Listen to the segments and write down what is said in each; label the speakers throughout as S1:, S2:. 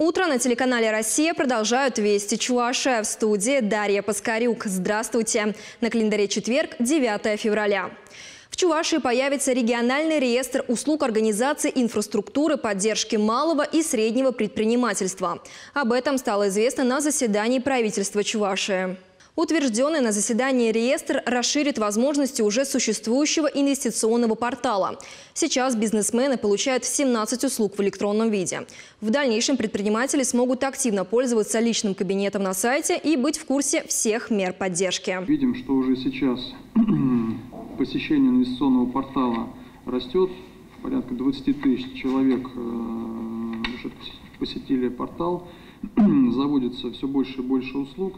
S1: Утро на телеканале «Россия» продолжают «Вести Чувашия». В студии Дарья Паскарюк. Здравствуйте. На календаре четверг, 9 февраля. В Чувашии появится региональный реестр услуг организации инфраструктуры поддержки малого и среднего предпринимательства. Об этом стало известно на заседании правительства Чувашии. Утвержденный на заседании реестр расширит возможности уже существующего инвестиционного портала. Сейчас бизнесмены получают 17 услуг в электронном виде. В дальнейшем предприниматели смогут активно пользоваться личным кабинетом на сайте и быть в курсе всех мер поддержки.
S2: Видим, что уже сейчас посещение инвестиционного портала растет. Порядка 20 тысяч человек уже посетили портал. Заводится все больше и больше услуг.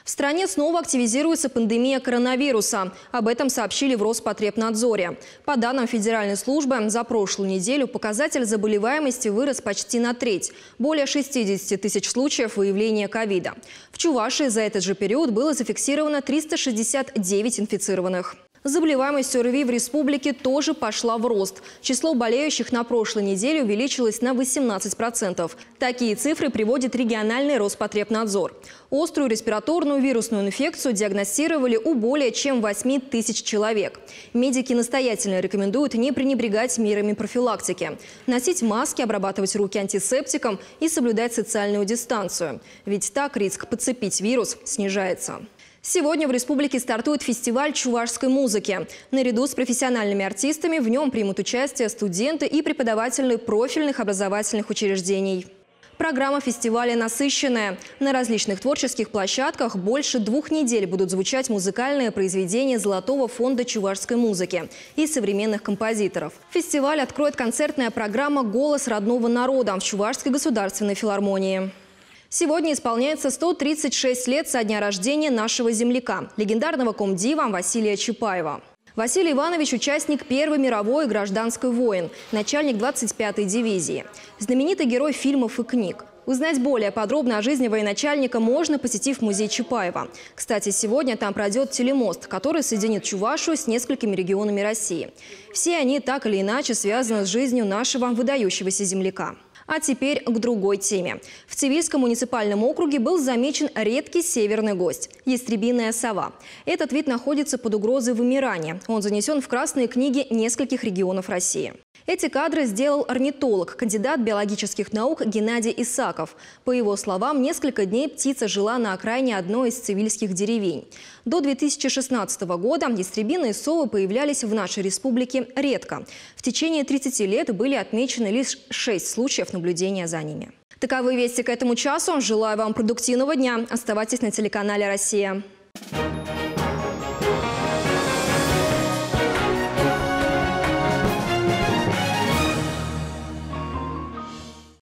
S1: В стране снова активизируется пандемия коронавируса. Об этом сообщили в Роспотребнадзоре. По данным федеральной службы, за прошлую неделю показатель заболеваемости вырос почти на треть. Более 60 тысяч случаев выявления ковида. В Чувашии за этот же период было зафиксировано 369 инфицированных. Заболеваемость ОРВИ в республике тоже пошла в рост. Число болеющих на прошлой неделе увеличилось на 18%. Такие цифры приводит региональный Роспотребнадзор. Острую респираторную вирусную инфекцию диагностировали у более чем 8 тысяч человек. Медики настоятельно рекомендуют не пренебрегать мерами профилактики. Носить маски, обрабатывать руки антисептиком и соблюдать социальную дистанцию. Ведь так риск подцепить вирус снижается. Сегодня в республике стартует фестиваль чувашской музыки. Наряду с профессиональными артистами в нем примут участие студенты и преподаватели профильных образовательных учреждений. Программа фестиваля насыщенная. На различных творческих площадках больше 2 недель будут звучать музыкальные произведения Золотого фонда чувашской музыки и современных композиторов. Фестиваль откроет концертная программа «Голос родного народа» в Чувашской государственной филармонии. Сегодня исполняется 136 лет со дня рождения нашего земляка, легендарного комдива Василия Чапаева. Василий Иванович – участник Первой мировой гражданской войн, начальник 25-й дивизии, знаменитый герой фильмов и книг. Узнать более подробно о жизни военачальника можно, посетив музей Чапаева. Кстати, сегодня там пройдет телемост, который соединит Чувашию с несколькими регионами России. Все они так или иначе связаны с жизнью нашего выдающегося земляка. А теперь к другой теме. В Цивильском муниципальном округе был замечен редкий северный гость – ястребиная сова. Этот вид находится под угрозой вымирания. Он занесен в красные книги нескольких регионов России. Эти кадры сделал орнитолог, кандидат биологических наук Геннадий Исаков. По его словам, несколько дней птица жила на окраине одной из цивильских деревень. До 2016 года ястребиные совы появлялись в нашей республике редко. В течение 30 лет были отмечены лишь 6 случаев наблюдения за ними. Таковы вести к этому часу. Желаю вам продуктивного дня. Оставайтесь на телеканале «Россия».